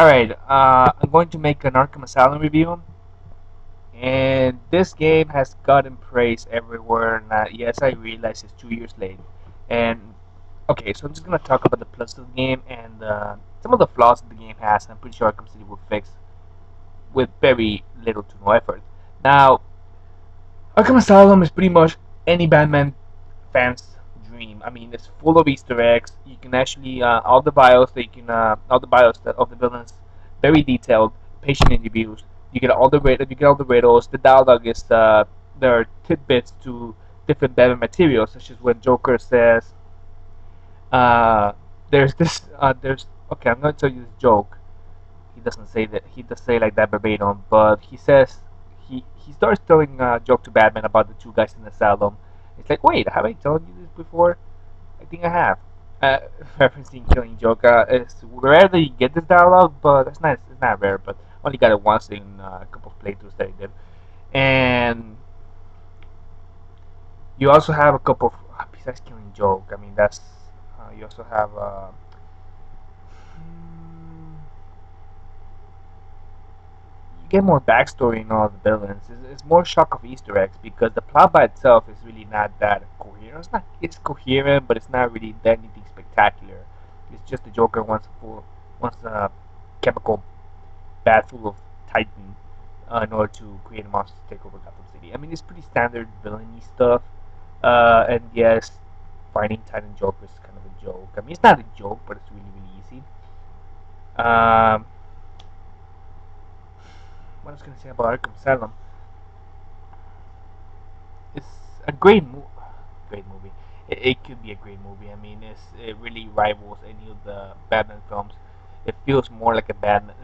Alright, I'm going to make an Arkham Asylum review, and this game has gotten praise everywhere. And yes, I realize it's 2 years late. And okay, so I'm just gonna talk about the plus of the game and some of the flaws that the game has. I'm pretty sure Arkham City will fix with very little to no effort. Now, Arkham Asylum is pretty much any Batman fan's dream. I mean, it's full of Easter eggs. You can actually all the bios that you can all the bios that, of the villains, very detailed, patient interviews. You get all the riddles. The dialogue is there are tidbits to different Batman materials, such as when Joker says, uh, "There's this there's okay, I'm going to tell you this joke." He doesn't say that. He does say like that verbatim, but he says he starts telling a joke to Batman about the two guys in the asylum. It's like, wait, have I told you this before? I think I have. Uh, Referencing Killing Joke. It's rare that you get this dialogue, but it's not rare. But only got it once in a couple of playthroughs that I did. And you also have a couple of besides Killing Joke. I mean, that's you also have. You get more backstory in all the villains. It's more shock of Easter eggs because the plot by itself is really not that coherent. It's coherent, but it's not really that anything spectacular. It's just the Joker wants a chemical bath full of Titan in order to create a monster to take over Gotham City. I mean, it's pretty standard villainy stuff. And yes, finding Titan Joker is kind of a joke. I mean, it's not a joke, but it's really easy. Um, what I was gonna say about Arkham Asylum? It's a great movie. It could be a great movie. I mean, it really rivals any of the Batman films. It feels more like a Batman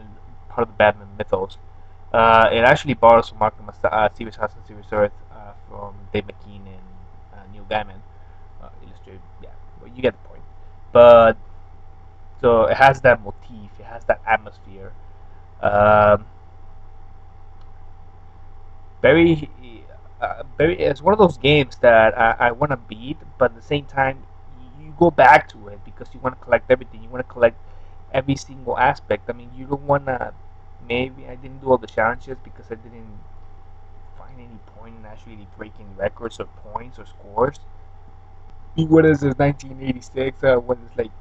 part of the Batman mythos. It actually borrows from Series House and Series Earth from Dave McKean and Neil Gaiman illustrated. Yeah, well, you get the point. But so it has that motif. It has that atmosphere. Um, very very it's one of those games that I want to beat, but at the same time you go back to it because you want to collect everything. You want to collect every single aspect. I mean, you don't want to. Maybe I didn't do all the challenges because I didn't find any point in actually breaking records or points or scores. What is this 1986? What is like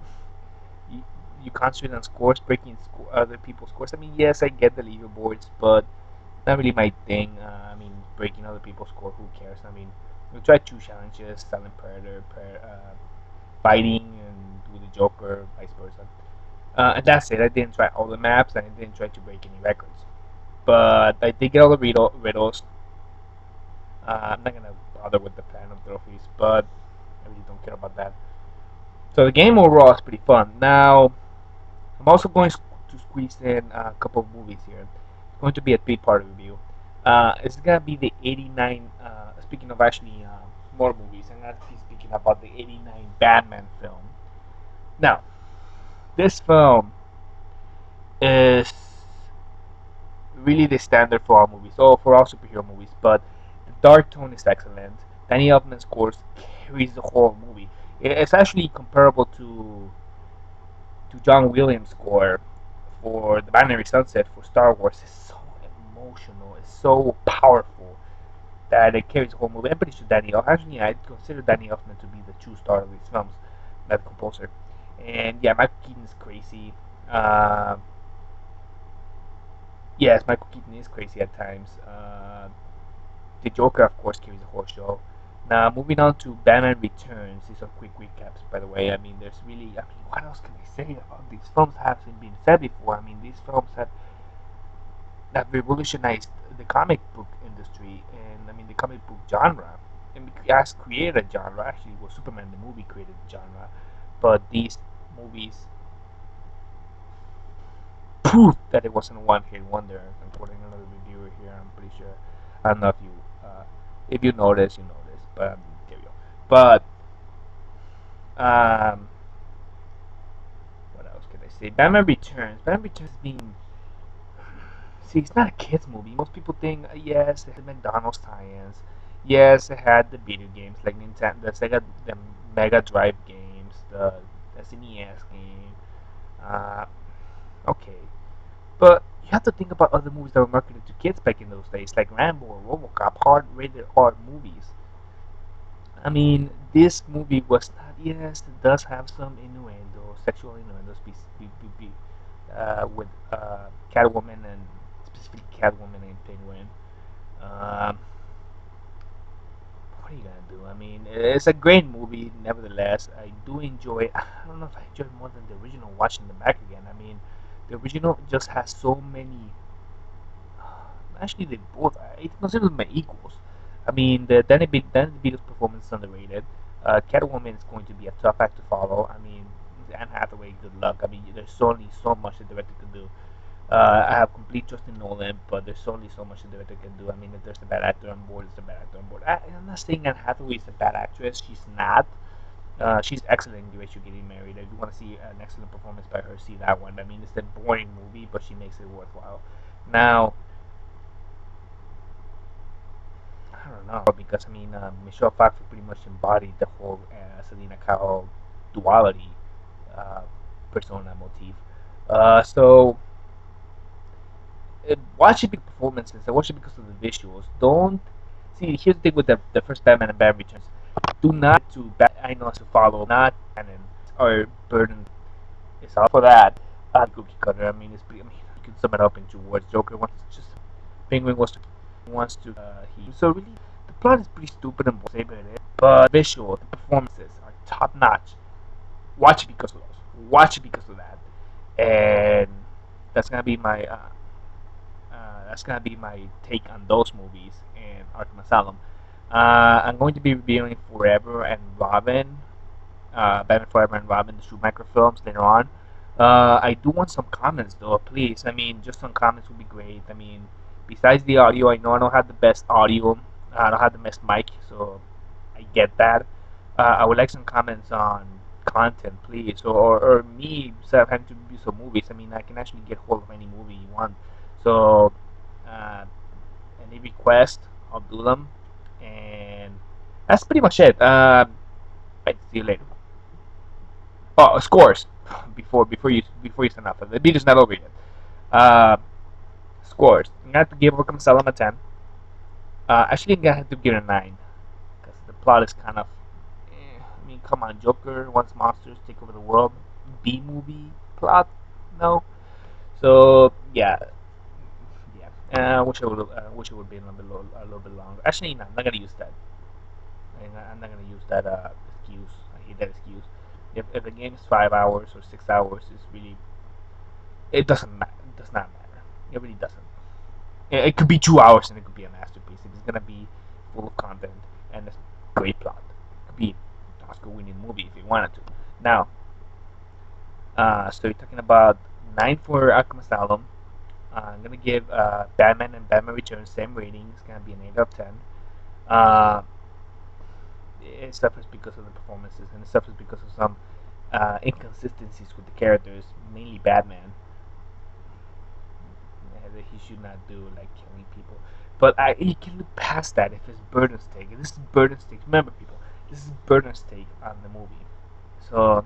you, you concentrate on scores, breaking other people's scores. I mean, yes, I get the leaderboards, but not really my thing. I mean, breaking other people's score, who cares? I mean, we tried two challenges: Silent Predator, fighting, and do the Joker, vice versa. And that's it. I didn't try all the maps, and I didn't try to break any records. But I did get all the riddles. I'm not gonna bother with the platinum trophies, but I really don't care about that. So the game overall is pretty fun. Now, I'm also going to squeeze in a couple of movies here. It's going to be a three-part review. It's gonna be the '89. Speaking of actually more movies, I'm gonna be speaking about the '89 Batman film. Now, this film is really the standard for all movies, or for all superhero movies. But the dark tone is excellent. Danny Elfman's scores carries the whole movie. It's actually comparable to John Williams' score for the Binary Sunset for Star Wars. It's so emotional. It's so powerful that it carries the whole movie. I'm pretty sure actually, I consider Danny Elfman to be the true star of these films, not the composer. And yeah, Michael Keaton is crazy. Uh, yes, Michael Keaton is crazy at times. The Joker, of course, carries the whole show. Now, moving on to Batman Returns. These are quick recaps, by the way. I mean, what else can I say about these films? Haven't been said before. I mean, these films have revolutionized the comic book industry and I mean the comic book genre. And has created a genre. Actually, it was Superman the movie created the genre, but these movies proved that it wasn't a one-hit wonder. I'm quoting another reviewer here. I'm pretty sure. I don't know if you notice, you notice, but there you go. But um, what else can I say? Batman Returns. Batman Returns being See, it's not a kids movie. Most people think, yes, it had McDonald's tie-ins. Yes, it had the video games like Nintendo, the Mega Drive games, the SNES game. Uh, okay, But you have to think about other movies that were marketed to kids back in those days, like Rambo or RoboCop, hard-rated hard movies. I mean, this movie was not. Yes, it does have some innuendo, sexual innuendos, with Catwoman and specifically Catwoman and Penguin. Um, what are you gonna do? I mean, it's a great movie. Nevertheless, I do enjoy. I don't know if I enjoy it more than the original. Watching them back again. I mean, the original just has so many. Actually, they both. I consider them my equals. I mean, the Danny DeVito's performance is underrated. Catwoman is going to be a tough act to follow. I mean, Anne Hathaway, good luck. I mean, there's only so much the director can do. I have complete trust in Nolan, but there's only so much the director can do. I mean, if there's a bad actor on board, there's a bad actor on board. I'm not saying Anne Hathaway is a bad actress. She's not. She's excellent in The Way You're Getting Married. If you want to see an excellent performance by her, see that one. I mean, it's a boring movie, but she makes it worthwhile. Now, I don't know because I mean Michelle Pfeiffer pretty much embodied the whole Selena Kyle duality uh, persona motif. So watch it because of the performances. I watch it because of the visuals. Don't see. Here's the thing with the first Batman and Batman Returns. Do not to I know to follow not canon or burden is out for that. Cookie cutter. I mean, it's pretty. I mean, you can sum it up into words. Joker wants to just Penguin wants to he so really the plot is pretty stupid and boring, but visual the performances are top notch. Watch it because of those. Watch it because of that, and that's gonna be my take on those movies and Arkham Asylum. I'm going to be reviewing Forever and Robin, Batman Forever and Robin, the Schumacher films later on. I do want some comments though, please. I mean, just some comments would be great. I mean, besides the audio, I know I don't have the best audio. I don't have the best mic, so I get that. I would like some comments on content, please, or me instead of having to review some movies. I mean, I can actually get hold of any movie you want. So, uh, any request, I'll do them, and that's pretty much it. Right, see you later. Oh, scores before you sign off. The video's not over yet. Uh, Scores. I'm gonna have to give Arkham Asylum a 10. Actually, I'm gonna have to give it a 9 because the plot is kind of. I mean, come on, Joker wants monsters take over the world. B movie plot, no. So yeah, yeah. Wish it would be a little bit longer. Actually, no, I'm not gonna use that. I'm not gonna use that excuse. I hate that excuse. If the game is 5 hours or 6 hours, it's really it doesn't matter. It does not matter. It really doesn't. It could be 2 hours and it could be a masterpiece. It is gonna be full of content and a great plot. It could be an Oscar-winning movie if you wanted to. Now, so you're talking about 9 for Arkham Asylum. I'm gonna give Batman and Batman Returns same rating. It's gonna be an 8 out of 10. Uh, it suffers because of the performances and it suffers because of some inconsistencies with the characters, mainly Batman. That he should not do, like killing people. But he can look past that if it's Burton's take. And this is Burton's take. Remember, people, this is Burton's take on the movie. So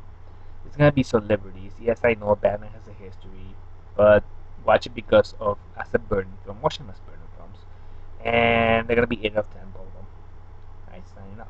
it's gonna be some liberties. Yes, I know Batman has a history, but watch it because of as a Burton film. Watch them as Burton films, and they're gonna be 8 out of 10, both of them. Alright, signing off.